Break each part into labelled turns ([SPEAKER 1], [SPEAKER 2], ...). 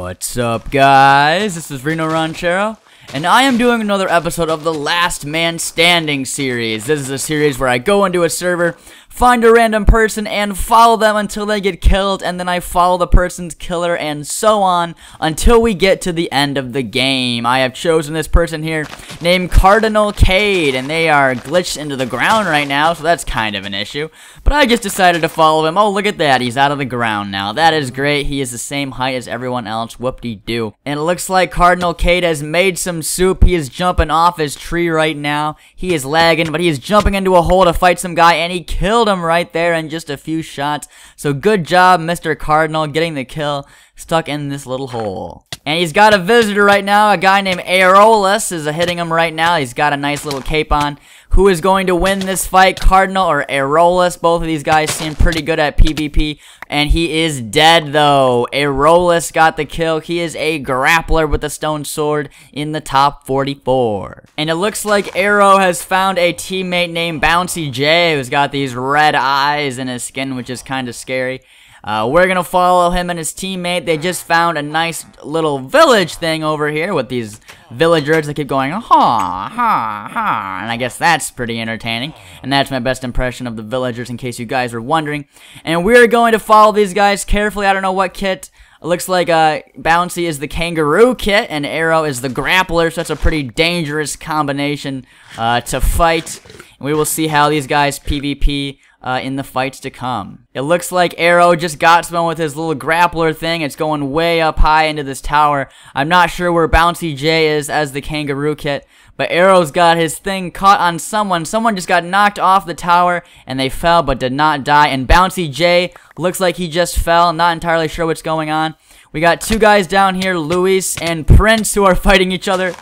[SPEAKER 1] What's up, guys? This is rinoranchero, and I am doing another episode of the Last Man Standing series. This is a series where I go into a server, find a random person, and follow them until they get killed, and then I follow the person's killer, and so on, until we get to the end of the game. I have chosen this person here, named Cardinal Cade, and they are glitched into the ground right now, so that's kind of an issue. But I just decided to follow him. Oh, look at that, he's out of the ground now. That is great, he is the same height as everyone else, whoop-de-doo. And it looks like Cardinal Cade has made some soup. He is jumping off his tree right now. He is lagging, but he is jumping into a hole to fight some guy, and he killed him right there in just a few shots. So good job, Mr. Cardinal, getting the kill, stuck in this little hole. And he's got a visitor right now, a guy named Aeolus is hitting him right now. He's got a nice little cape on. Who is going to win this fight, Cardinal or Aeolus? Both of these guys seem pretty good at PvP, and he is dead though. Aeolus got the kill. He is a grappler with a stone sword in the top 44. And it looks like Arrow has found a teammate named Bouncy J, who's got these red eyes in his skin, which is kind of scary. We're gonna follow him and his teammate. They just found a nice little village thing over here with these villagers that keep going, ha, ha, ha, and I guess that's pretty entertaining. And that's my best impression of the villagers, in case you guys were wondering. And we're going to follow these guys carefully. I don't know what kit. It looks like Bouncy is the kangaroo kit, and Arrow is the grappler, so that's a pretty dangerous combination to fight. And we will see how these guys PvP in the fights to come. It looks like Arrow just got someone with his little grappler thing. It's going way up high into this tower. I'm not sure where Bouncy J is as the kangaroo kit, but Arrow's got his thing caught on someone. Someone just got knocked off the tower, and they fell but did not die. And Bouncy J looks like he just fell. Not entirely sure what's going on. We got two guys down here, Luis and Prince, who are fighting each other.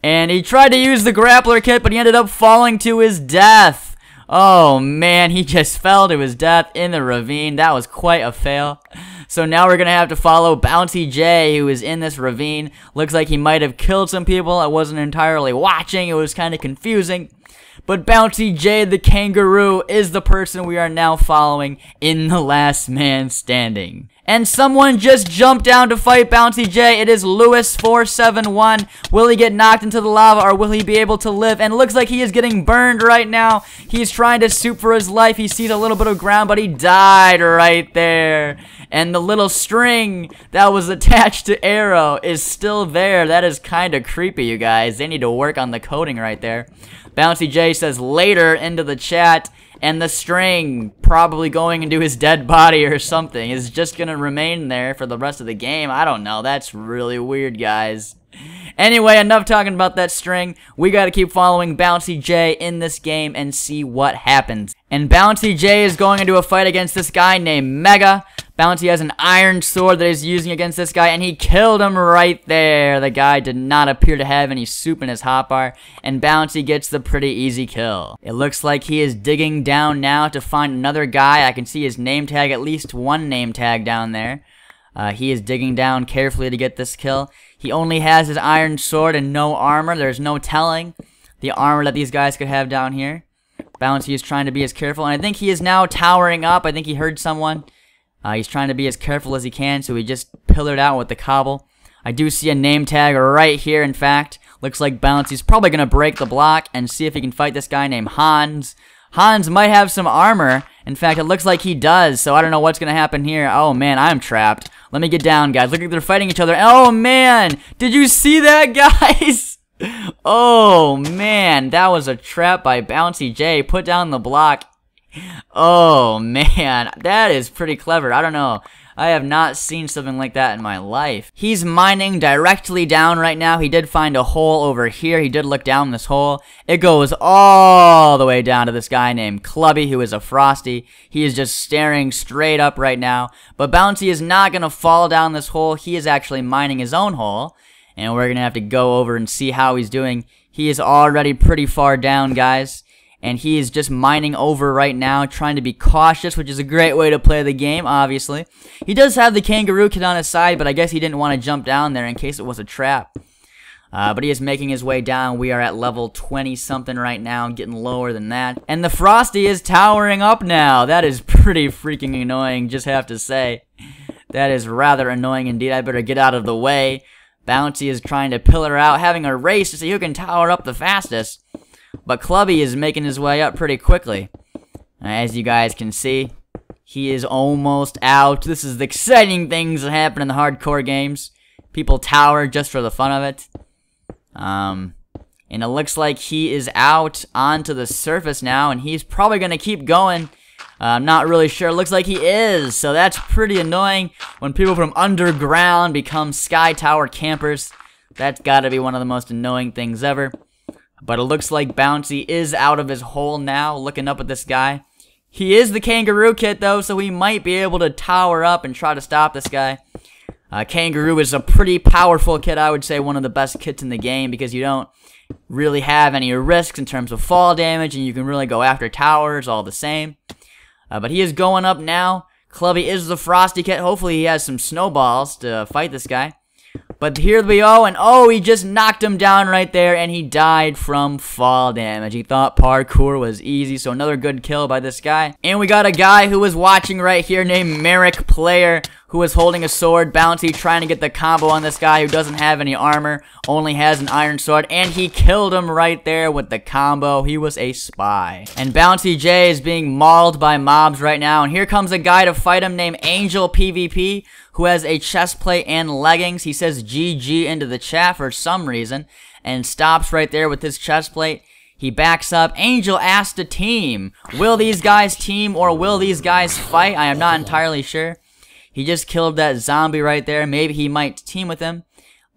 [SPEAKER 1] And he tried to use the grappler kit, but he ended up falling to his death. Oh man, he just fell to his death in the ravine. That was quite a fail. So now we're gonna have to follow Bouncy J, who is in this ravine. Looks like he might have killed some people. I wasn't entirely watching. It was kind of confusing. But Bouncy J, the kangaroo, is the person we are now following in the Last Man Standing. And someone just jumped down to fight Bouncy J. It is Lewis471. Will he get knocked into the lava, or will he be able to live? And it looks like he is getting burned right now. He's trying to soup for his life. He sees a little bit of ground, but he died right there. And the little string that was attached to Arrow is still there. That is kind of creepy, you guys. They need to work on the coding right there. Bouncy J says later into the chat, and the string probably going into his dead body or something is just gonna remain there for the rest of the game. I don't know. That's really weird, guys. Anyway, enough talking about that string. We gotta keep following Bouncy J in this game and see what happens. And Bouncy J is going into a fight against this guy named Mega. Bouncy has an iron sword that he's using against this guy, and he killed him right there. The guy did not appear to have any soup in his hotbar, and Bouncy gets the pretty easy kill. It looks like he is digging down now to find another guy. I can see his name tag, at least one name tag down there. He is digging down carefully to get this kill. He only has his iron sword and no armor. There's no telling the armor that these guys could have down here. Bouncy is trying to be as careful, and I think he is now towering up. I think he heard someone. He's trying to be as careful as he can, so he just pillared out with the cobble. I do see a name tag right here, in fact. Looks like Bouncy's probably going to break the block and see if he can fight this guy named Hans. Hans might have some armor. In fact, it looks like he does, so I don't know what's going to happen here. Oh man, I'm trapped. Let me get down, guys. Look like they're fighting each other. Oh man, did you see that, guys? Oh man, that was a trap by Bouncy J. Put down the block. Oh man, that is pretty clever. I don't know. I have not seen something like that in my life. He's mining directly down right now. He did find a hole over here. He did look down this hole. It goes all the way down to this guy named Clubby, who is a Frosty. He is just staring straight up right now. But Bouncy is not going to fall down this hole. He is actually mining his own hole. And we're going to have to go over and see how he's doing. He is already pretty far down, guys. And he is just mining over right now, trying to be cautious, which is a great way to play the game, obviously. He does have the kangaroo kid on his side, but I guess he didn't want to jump down there in case it was a trap. But he is making his way down. We are at level 20-something right now, getting lower than that. And the Frosty is towering up now. That is pretty freaking annoying, just have to say. That is rather annoying indeed. I better get out of the way. Bouncy is trying to pillar out, having a race to see who can tower up the fastest. But Clubby is making his way up pretty quickly. As you guys can see, he is almost out. This is the exciting things that happen in the hardcore games. People tower just for the fun of it. And it looks like he is out onto the surface now, and he's probably going to keep going. I'm not really sure. It looks like he is, so that's pretty annoying when people from underground become sky tower campers. That's got to be one of the most annoying things ever. But it looks like Bouncy is out of his hole now, looking up at this guy. He is the Kangaroo Kit, though, so he might be able to tower up and try to stop this guy. Kangaroo is a pretty powerful kit, I would say one of the best kits in the game, because you don't really have any risks in terms of fall damage, and you can really go after towers all the same. But he is going up now. Clubby is the Frosty Kit. Hopefully he has some snowballs to fight this guy. But here we go, and oh, he just knocked him down right there, and he died from fall damage. He thought parkour was easy, so another good kill by this guy. And we got a guy who was watching right here named Merrick Player, who was holding a sword. Bouncy trying to get the combo on this guy who doesn't have any armor, only has an iron sword, and he killed him right there with the combo. He was a spy. And Bouncy J is being mauled by mobs right now, and here comes a guy to fight him named Angel PvP, who has a chest plate and leggings. He says GG into the chat for some reason, and stops right there with his chest plate. He backs up. Angel asked to team. Will these guys team, or will these guys fight? I am not entirely sure. He just killed that zombie right there. Maybe he might team with him.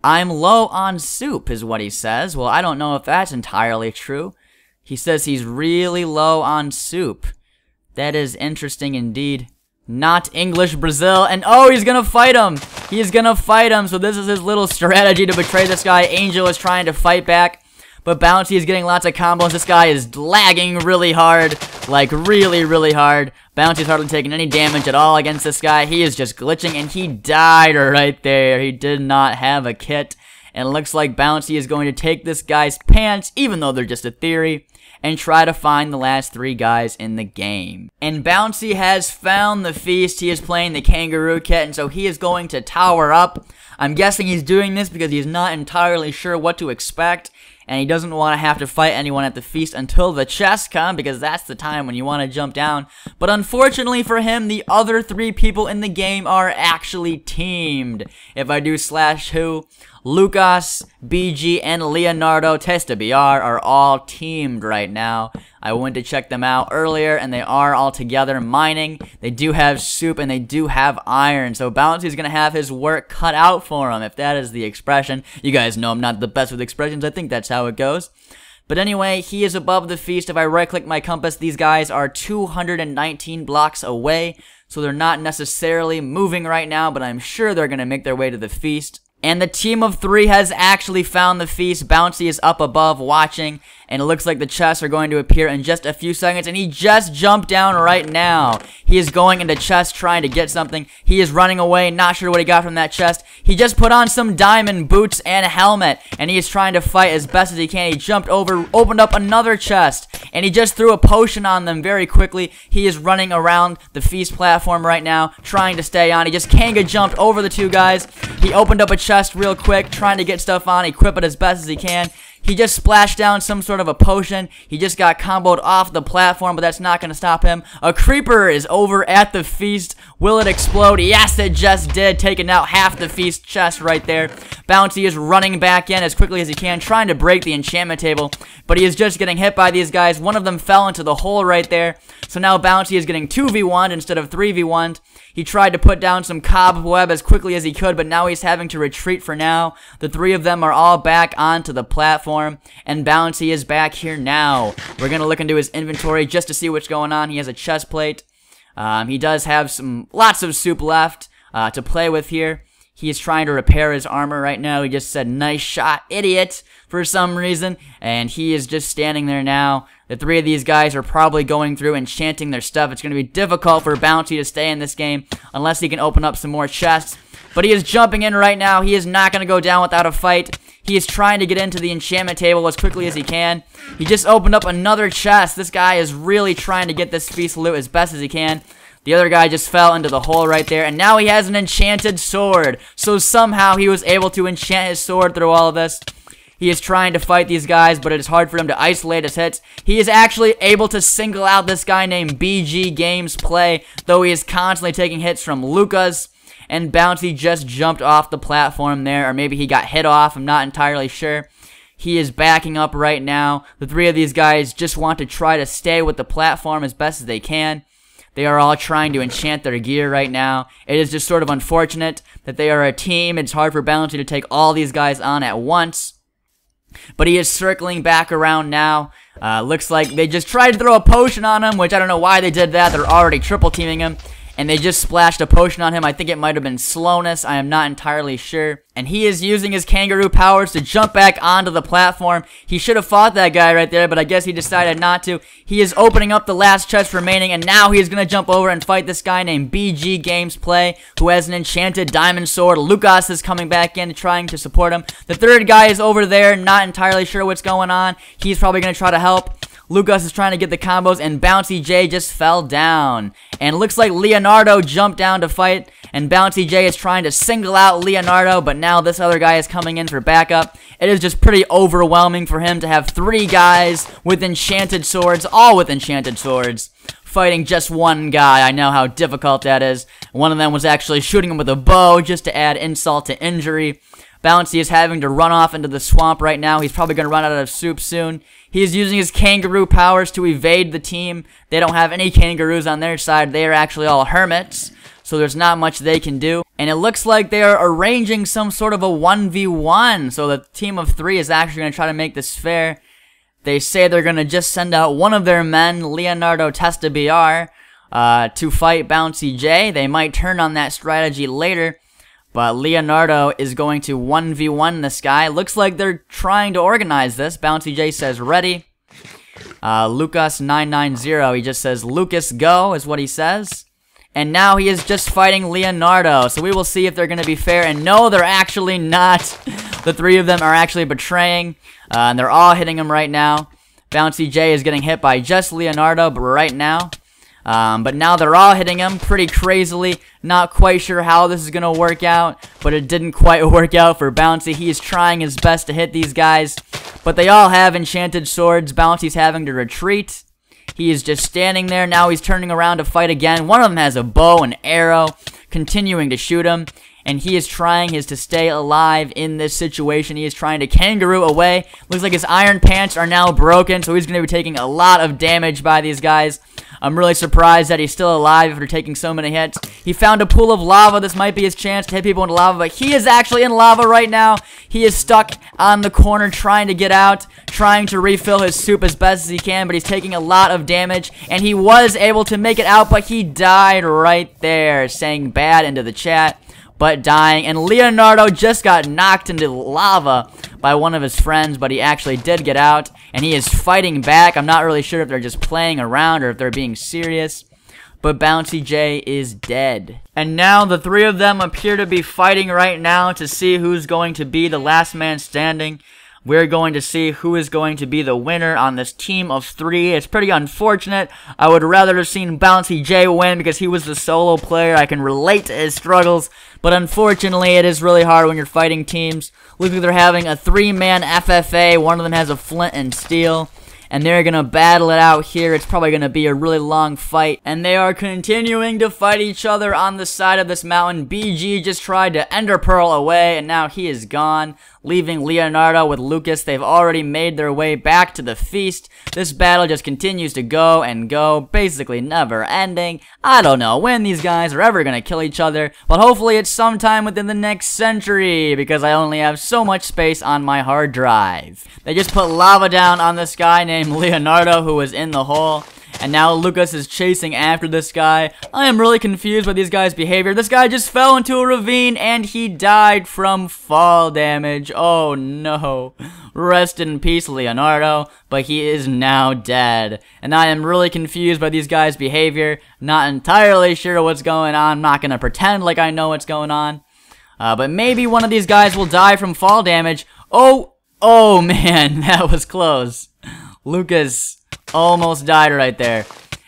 [SPEAKER 1] I'm low on soup is what he says. Well, I don't know if that's entirely true. He says he's really low on soup. That is interesting indeed. Not English Brazil, and oh, he's gonna fight him. He's gonna fight him, so this is his little strategy to betray this guy. Angel is trying to fight back, but Bouncy is getting lots of combos. This guy is lagging really hard, like really hard. Bouncy's hardly taking any damage at all against this guy. He is just glitching, and he died right there. He did not have a kit, and it looks like Bouncy is going to take this guy's pants, even though they're just a theory, and try to find the last 3 guys in the game. And Bouncy has found the feast. He is playing the Kangaroo Kit, and so he is going to tower up. I'm guessing he's doing this because he's not entirely sure what to expect, and he doesn't want to have to fight anyone at the feast until the chests come, because that's the time when you want to jump down. But unfortunately for him, the other 3 people in the game are actually teamed. If I do /who, Lucas, BG, and Leonardo Testabiar are all teamed right now. I went to check them out earlier, and they are all together mining. They do have soup, and they do have iron, so Bouncy's gonna have his work cut out for him, if that is the expression. You guys know I'm not the best with expressions. I think that's how it goes. But anyway, he is above the feast. If I right-click my compass, these guys are 219 blocks away, so they're not necessarily moving right now, but I'm sure they're gonna make their way to the feast. And the team of 3 has actually found the feast. Bouncy is up above watching, and it looks like the chests are going to appear in just a few seconds, and he just jumped down right now. He is going into chest trying to get something. He is running away, not sure what he got from that chest. He just put on some diamond boots and a helmet, and he is trying to fight as best as he can. He jumped over, opened up another chest, and he just threw a potion on them very quickly. He is running around the feast platform right now, trying to stay on. He just Kanga jumped over the 2 guys. He opened up a chest real quick, trying to get stuff on, equip it as best as he can. He just splashed down some sort of a potion. He just got comboed off the platform, but that's not going to stop him. A creeper is over at the feast. Will it explode? Yes, it just did, taking out half the feast chest right there. Bouncy is running back in as quickly as he can, trying to break the enchantment table, but he is just getting hit by these guys. One of them fell into the hole right there, so now Bouncy is getting 2v1'd instead of 3v1'd. He tried to put down some cobweb as quickly as he could, but now he's having to retreat for now. The 3 of them are all back onto the platform, and Bouncy is back here now. We're going to look into his inventory just to see what's going on. He has a chest plate. He does have lots of soup left to play with here. He is trying to repair his armor right now. He just said, "Nice shot, idiot," for some reason, and he is just standing there now. The 3 of these guys are probably going through enchanting their stuff. It's going to be difficult for Bouncy to stay in this game unless he can open up some more chests. But he is jumping in right now. He is not going to go down without a fight. He is trying to get into the enchantment table as quickly as he can. He just opened up another chest. This guy is really trying to get this feast loot as best as he can. The other guy just fell into the hole right there, and now he has an enchanted sword. So somehow he was able to enchant his sword through all of this. He is trying to fight these guys, but it is hard for him to isolate his hits. He is actually able to single out this guy named BG Games Play, though he is constantly taking hits from Lucas. And Bouncy just jumped off the platform there, or maybe he got hit off, I'm not entirely sure. He is backing up right now. The three of these guys just want to try to stay with the platform as best as they can. They are all trying to enchant their gear right now. It is just sort of unfortunate that they are a team. It's hard for Bouncy to take all these guys on at once. But he is circling back around now. Looks like they just tried to throw a potion on him, which I don't know why they did that. They're already triple teaming him. And they just splashed a potion on him. I think it might have been slowness. I am not entirely sure. And he is using his kangaroo powers to jump back onto the platform. He should have fought that guy right there, but I guess he decided not to. He is opening up the last chest remaining, and now he is going to jump over and fight this guy named BG Games Play, who has an enchanted diamond sword. Lucas is coming back in, trying to support him. The third guy is over there, not entirely sure what's going on. He's probably going to try to help. Lucas is trying to get the combos, and Bouncy J just fell down. And it looks like Leonardo jumped down to fight, and Bouncy J is trying to single out Leonardo, but now this other guy is coming in for backup. It is just pretty overwhelming for him to have three guys with enchanted swords, all with enchanted swords, fighting just one guy. I know how difficult that is. One of them was actually shooting him with a bow just to add insult to injury. Bouncy is having to run off into the swamp right now. He's probably going to run out of soup soon. He is using his kangaroo powers to evade the team. They don't have any kangaroos on their side. They are actually all hermits, so there's not much they can do. And it looks like they are arranging some sort of a 1v1, so the team of three is actually going to try to make this fair. They say they're going to just send out one of their men, Leonardo Testa BR, to fight Bouncy J. They might turn on that strategy later. But Leonardo is going to 1v1 this guy. Looks like they're trying to organize this. Bouncy J says ready. Lucas990, he just says Lucas go is what he says. And now he is just fighting Leonardo. So we will see if they're going to be fair. And no, they're actually not. The three of them are actually betraying. And they're all hitting him right now. Bouncy J is getting hit by just Leonardo right now. But now they're all hitting him pretty crazily. Not quite sure how this is going to work out, but it didn't quite work out for Bouncy. He is trying his best to hit these guys, but they all have enchanted swords. Bouncy's having to retreat. He is just standing there. Now he's turning around to fight again. One of them has a bow and arrow, continuing to shoot him. And he is trying to stay alive in this situation. He is trying to kangaroo away. Looks like his iron pants are now broken, so he's going to be taking a lot of damage by these guys. I'm really surprised that he's still alive after taking so many hits. He found a pool of lava. This might be his chance to hit people into lava, but he is actually in lava right now. He is stuck on the corner trying to get out, trying to refill his soup as best as he can, but he's taking a lot of damage, and he was able to make it out, but he died right there, saying bad into the chat. But dying, and Leonardo just got knocked into lava by one of his friends, but he actually did get out, and he is fighting back. I'm not really sure if they're just playing around or if they're being serious, but Bouncy J is dead. And now the three of them appear to be fighting right now to see who's going to be the last man standing. We're going to see who is going to be the winner on this team of three. It's pretty unfortunate. I would rather have seen Bouncy J win because he was the solo player. I can relate to his struggles. But unfortunately, it is really hard when you're fighting teams. Look like they're having a three-man FFA. One of them has a flint and steel. And they're going to battle it out here. It's probably going to be a really long fight. And they are continuing to fight each other on the side of this mountain. BG just tried to Ender Pearl away, and now he is gone, leaving Leonardo with Lucas. They've already made their way back to the feast. This battle just continues to go and go, basically never ending. I don't know when these guys are ever going to kill each other, but hopefully it's sometime within the next century, because I only have so much space on my hard drive. They just put lava down on this guy named Leonardo, who was in the hole. And now Lucas is chasing after this guy. I am really confused by these guys' behavior. This guy just fell into a ravine and he died from fall damage. Oh no. Rest in peace, Leonardo. But he is now dead. And I am really confused by these guys' behavior. Not entirely sure what's going on. I'm not going to pretend like I know what's going on. But maybe one of these guys will die from fall damage. Oh man, that was close. Lucas almost died right there.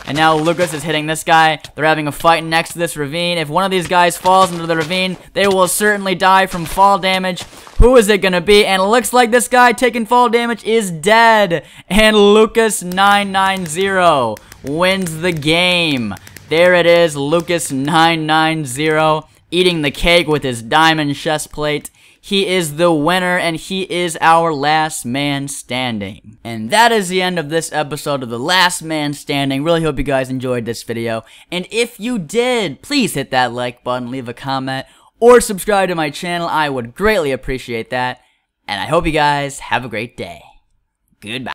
[SPEAKER 1] And now Lucas is hitting this guy. They're having a fight next to this ravine. If one of these guys falls into the ravine, they will certainly die from fall damage. Who is it gonna be? And it looks like this guy taking fall damage is dead. And Lucas 990 wins the game. There it is, Lucas 990 eating the cake with his diamond chest plate. He is the winner, and he is our last man standing. And that is the end of this episode of The Last Man Standing. Really hope you guys enjoyed this video. And if you did, please hit that like button, leave a comment, or subscribe to my channel. I would greatly appreciate that. And I hope you guys have a great day. Goodbye.